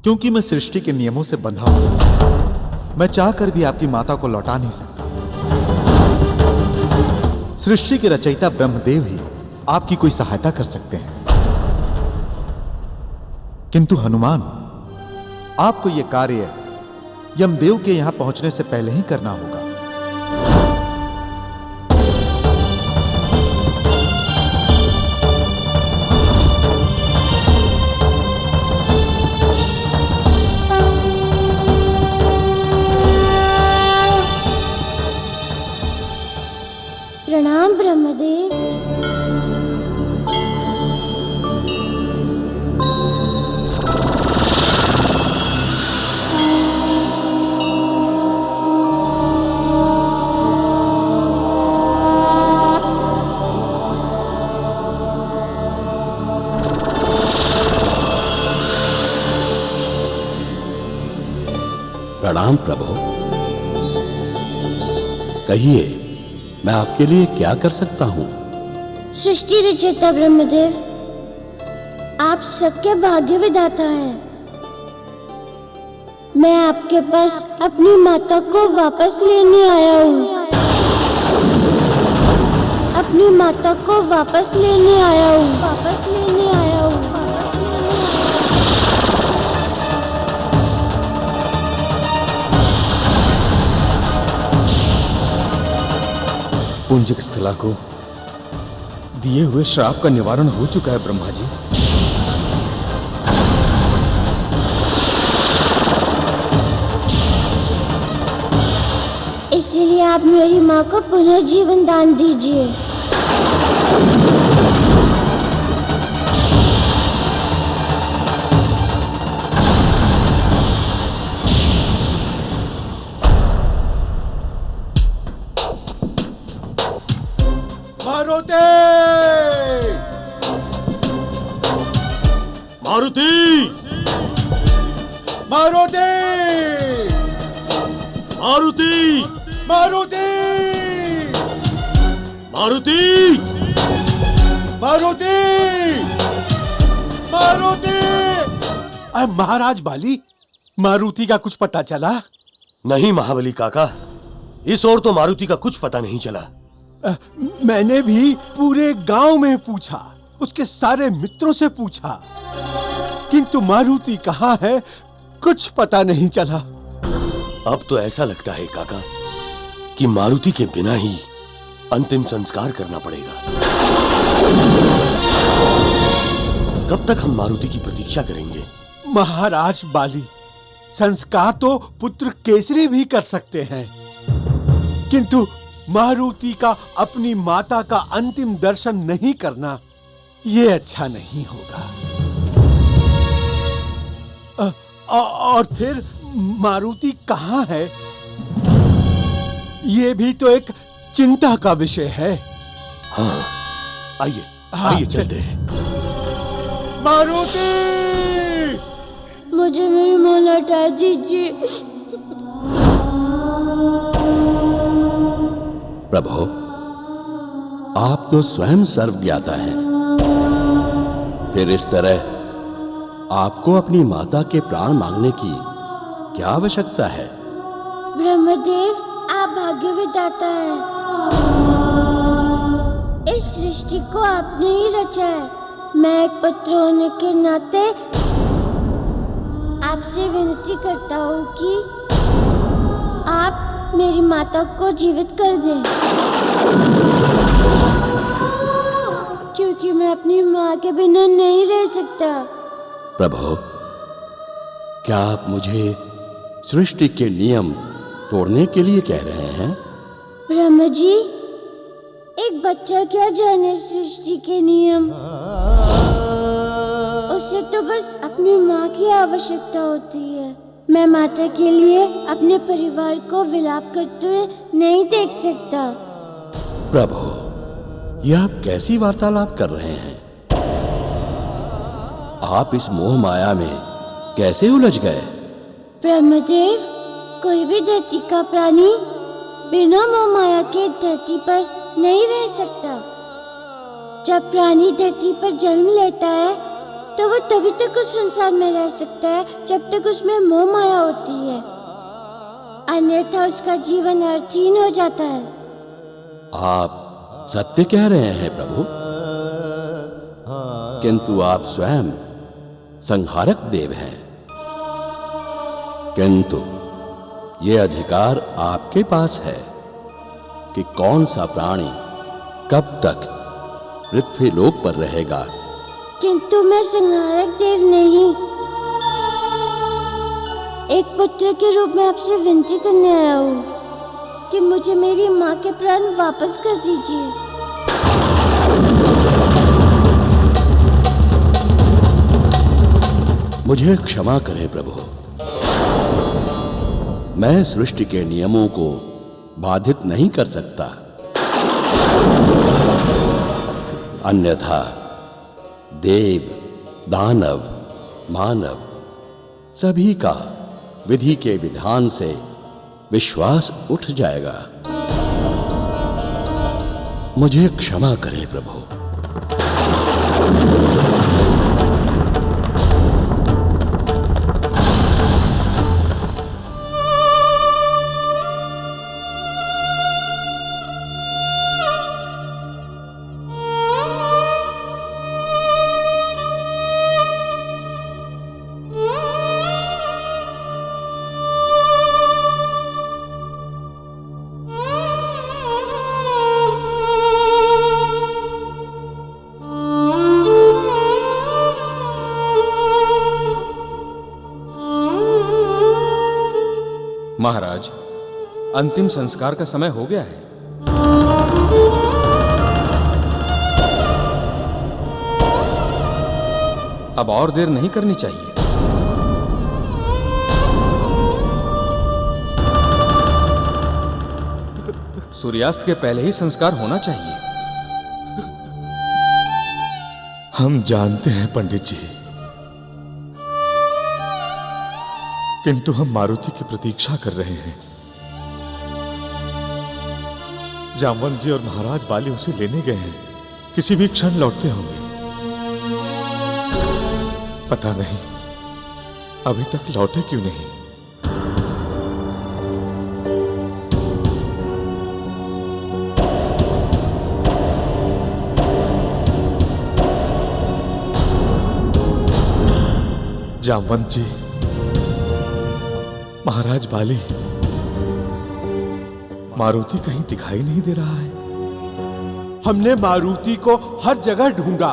क्योंकि मैं सृष्टि के नियमों से बंधा हूं। मैं चाहकर भी आपकी माता को लौटा नहीं सकता। सृष्टि के रचयिता ब्रह्मदेव ही आपकी कोई सहायता कर सकते हैं। किंतु हनुमान, आपको यह कार्य यमदेव के यहां पहुंचने से पहले ही करना होगा। प्रणाम ब्रह्मदेव। प्रणाम प्रभु। कहिए, मैं आपके लिए क्या कर सकता हूँ? सृष्टि रचयिता ब्रह्मदेव, आप सबके भाग्य विधाता हैं। मैं आपके पास अपनी माता को वापस लेने आया हूँ। अपनी माता को वापस लेने आया हूँ। वापस लेने आया हूँ। पुंजक स्थला को दिए हुए श्राप का निवारण हो चुका है ब्रह्मा जी। इसलिए आप मेरी माँ को पुनः जीवन दान दीजिए। मारुति! मारुति! मारुति! मारुति! मारुति! मारुति! मारुति! महाराज बाली, मारुति का कुछ पता चला? नहीं महाबली काका, इस ओर तो मारुति का कुछ पता नहीं चला। मैंने भी पूरे गांव में पूछा, उसके सारे मित्रों से पूछा, किंतु मारुति कहाँ है कुछ पता नहीं चला। अब तो ऐसा लगता है काका कि मारुति के बिना ही अंतिम संस्कार करना पड़ेगा। कब तक हम मारुति की प्रतीक्षा करेंगे? महाराज बाली, संस्कार तो पुत्र केसरी भी कर सकते हैं, किंतु मारुति का अपनी माता का अंतिम दर्शन नहीं करना, ये अच्छा नहीं होगा। और फिर मारुति कहाँ है, ये भी तो एक चिंता का विषय है। हाँ, आइए आइए चलते हैं। मारुति! मुझे मेरी माँ लौटा दीजिए। प्रभु, आप तो स्वयं सर्वज्ञाता हैं, फिर इस तरह आपको अपनी माता के प्राण मांगने की क्या आवश्यकता है? ब्रह्मदेव, आप भाग्य विधाता हैं। इस सृष्टि को आपने ही रचा है। मैं एक पुत्र होने के नाते आपसे विनती करता हूँ कि आप मेरी माता को जीवित कर दें, क्योंकि मैं अपनी माँ के बिना नहीं रह सकता। प्रभु, क्या आप मुझे सृष्टि के नियम तोड़ने के लिए कह रहे हैं? ब्रह्मा जी, एक बच्चा क्या जाने सृष्टि के नियम। उसे तो बस अपनी माँ की आवश्यकता होती है। मैं माता के लिए अपने परिवार को विलाप करते हुए नहीं देख सकता। प्रभु, यह आप कैसी वार्तालाप कर रहे हैं? आप इस मोह माया में कैसे उलझ गए? ब्रह्मदेव, कोई भी धरती का प्राणी बिना मोह माया के धरती पर नहीं रह सकता। जब प्राणी धरती पर जन्म लेता है तो वो तभी तक उस संसार में रह सकता है जब तक उसमें मोह माया होती है, अन्यथा उसका जीवन अर्थहीन हो जाता है। आप सत्य कह रहे हैं प्रभु, किंतु आप स्वयं संहारक देव हैं। किंतु ये अधिकार आपके पास है कि कौन सा प्राणी कब तक पृथ्वी लोक पर रहेगा। किंतु मैं संहारक देव नहीं, एक पुत्र के रूप में आपसे विनती करने आया हूँ कि मुझे मेरी माँ के प्राण वापस कर दीजिए। मुझे क्षमा करें प्रभु, मैं सृष्टि के नियमों को बाधित नहीं कर सकता, अन्यथा देव, दानव, मानव सभी का विधि के विधान से विश्वास उठ जाएगा। मुझे क्षमा करें प्रभु। महाराज, अंतिम संस्कार का समय हो गया है। अब और देर नहीं करनी चाहिए। सूर्यास्त के पहले ही संस्कार होना चाहिए। हम जानते हैं पंडित जी, किंतु हम मारुति की प्रतीक्षा कर रहे हैं। जामवंत जी और महाराज बाली उसे लेने गए हैं, किसी भी क्षण लौटते होंगे। पता नहीं अभी तक लौटे क्यों नहीं। जामवंत जी, महाराज बाली, मारुति कहीं दिखाई नहीं दे रहा है। हमने मारुति को हर जगह ढूंढा,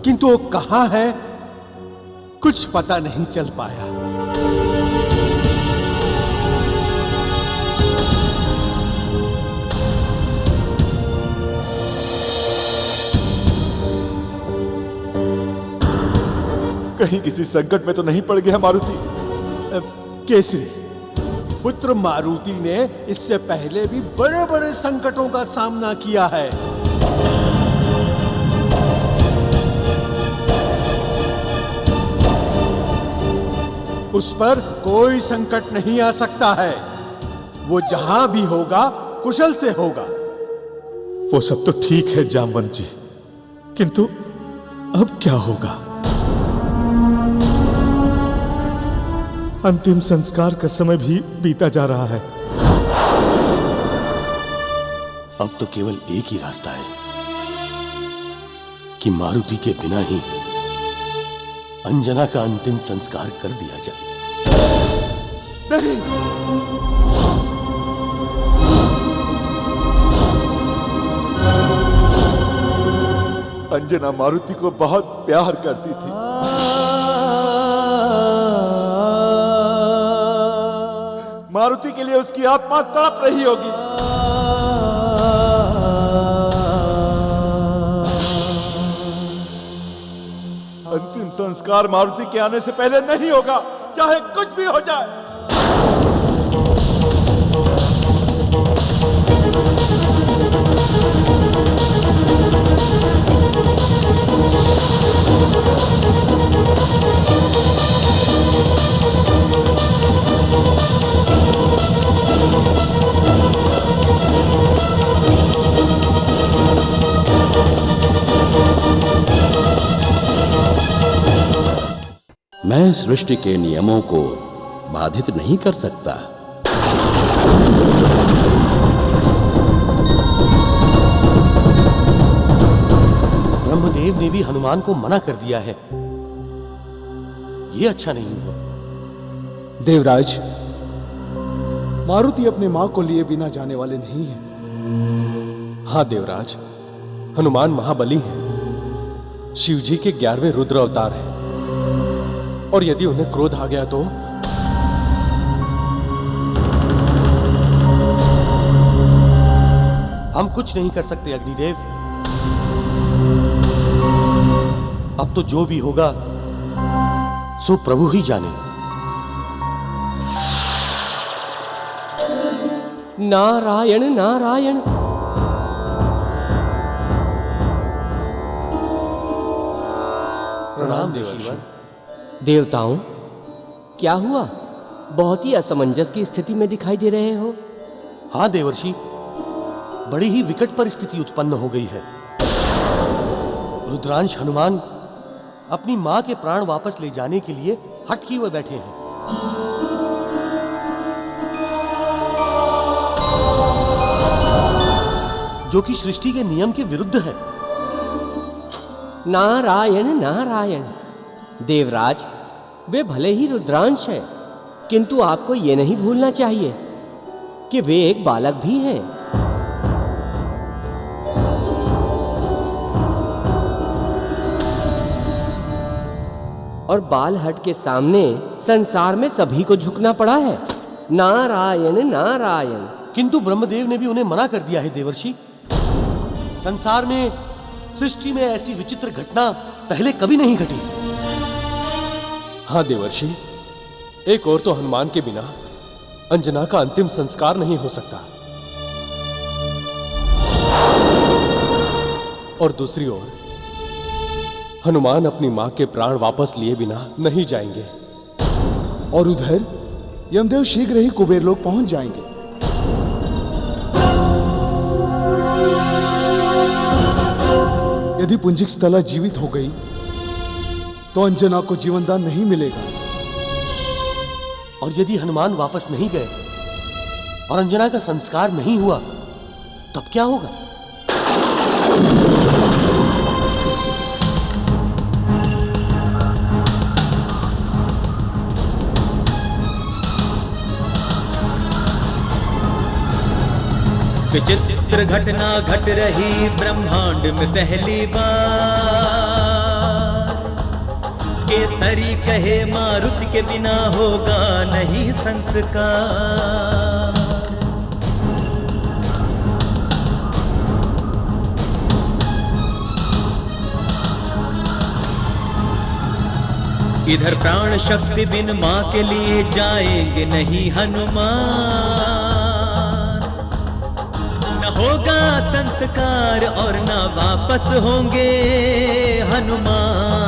किंतु वो कहाँ है कुछ पता नहीं चल पाया। कहीं किसी संकट में तो नहीं पड़ गया मारुति? केसरी, पुत्र मारुति ने इससे पहले भी बड़े बड़े संकटों का सामना किया है। उस पर कोई संकट नहीं आ सकता है। वो जहां भी होगा कुशल से होगा। वो सब तो ठीक है जामवंत जी, किंतु अब क्या होगा? अंतिम संस्कार का समय भी बीता जा रहा है। अब तो केवल एक ही रास्ता है कि मारुति के बिना ही अंजना का अंतिम संस्कार कर दिया जाए। नहीं, अंजना मारुति को बहुत प्यार करती थी। मारुति के लिए उसकी आत्मा तड़प रही होगी। अंतिम संस्कार मारुति के आने से पहले नहीं होगा, चाहे कुछ भी हो जाए। मैं सृष्टि के नियमों को बाधित नहीं कर सकता। ब्रह्मदेव ने भी हनुमान को मना कर दिया है। ये अच्छा नहीं हुआ। देवराज, मारुति अपने मां को लिए बिना जाने वाले नहीं हैं। हाँ देवराज, हनुमान महाबली हैं, शिव जी के 11वें रुद्र अवतार हैं, और यदि उन्हें क्रोध आ गया तो हम कुछ नहीं कर सकते अग्निदेव। अब तो जो भी होगा सो प्रभु ही जाने। नारायण नारायण। प्रणाम देवर्षि। देवताओं, क्या हुआ? बहुत ही असमंजस की स्थिति में दिखाई दे रहे हो। हाँ देवर्षि, बड़ी ही विकट परिस्थिति उत्पन्न हो गई है। रुद्रांश हनुमान अपनी मां के प्राण वापस ले जाने के लिए हट किए हुए बैठे हैं। जो कि सृष्टि के नियम के विरुद्ध है। नारायण नारायण। देवराज, वे भले ही रुद्रांश हैं, किंतु आपको ये नहीं भूलना चाहिए कि वे एक बालक भी हैं। और बालहट के सामने संसार में सभी को झुकना पड़ा है। नारायण नारायण। किंतु ब्रह्मदेव ने भी उन्हें मना कर दिया है देवर्षि। संसार में, सृष्टि में ऐसी विचित्र घटना पहले कभी नहीं घटी। हाँ देवर्षि, एक और तो हनुमान के बिना अंजना का अंतिम संस्कार नहीं हो सकता, और दूसरी ओर हनुमान अपनी मां के प्राण वापस लिए बिना नहीं जाएंगे। और उधर यमदेव शीघ्र ही कुबेर लोग पहुंच जाएंगे। यदि पुंजिक स्थला जीवित हो गई तो अंजना को जीवनदान नहीं मिलेगा। और यदि हनुमान वापस नहीं गए और अंजना का संस्कार नहीं हुआ, तब क्या होगा? विचित्र घटना घट रही ब्रह्मांड में पहली बार। केसरी कहे मारुति के बिना होगा नहीं संस्कार। इधर प्राण शक्ति बिन मां के लिए जाएंगे नहीं हनुमान। होगा संस्कार और न वापस होंगे हनुमान।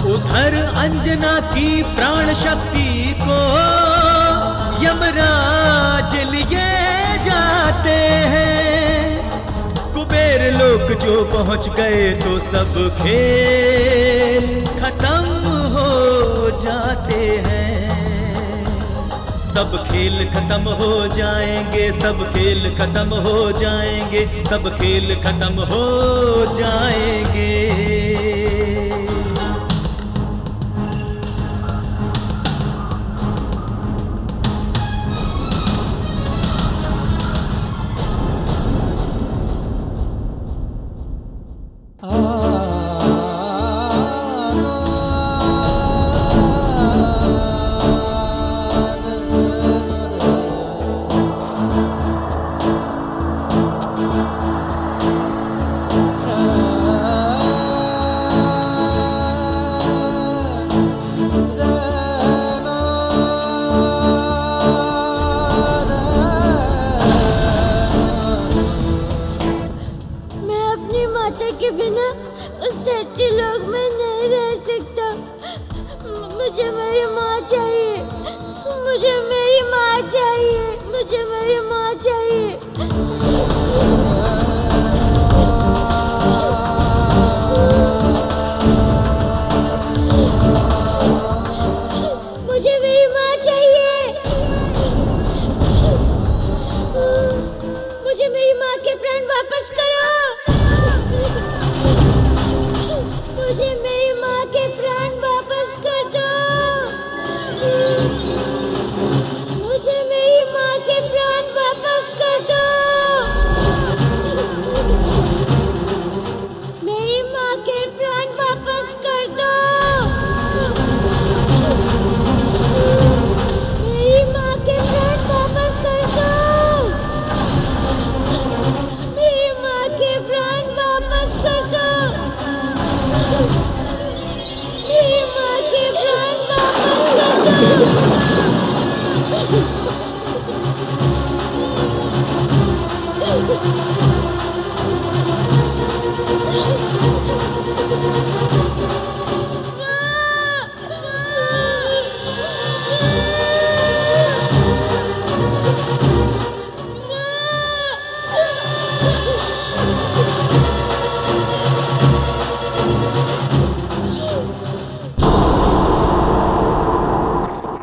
उधर अंजना की प्राण शक्ति को यमराज लिए जाते हैं। कुबेर लोग जो पहुंच गए तो सब खेल खत्म हो जाते हैं। सब खेल खत्म हो जाएंगे, सब खेल खत्म हो जाएंगे, सब खेल खत्म हो जाएंगे। वापस करो। मुझे मेरी माँ के प्राण वापस कर दो। मुझे मेरी माँ के प्राण वापस कर दो। मेरी माँ के प्राण वापस कर दो। मेरी माँ के प्राण वापस कर दो। मेरी माँ के प्राण वापस कर दो। मेरी माँ के प्राण वापस कर दो।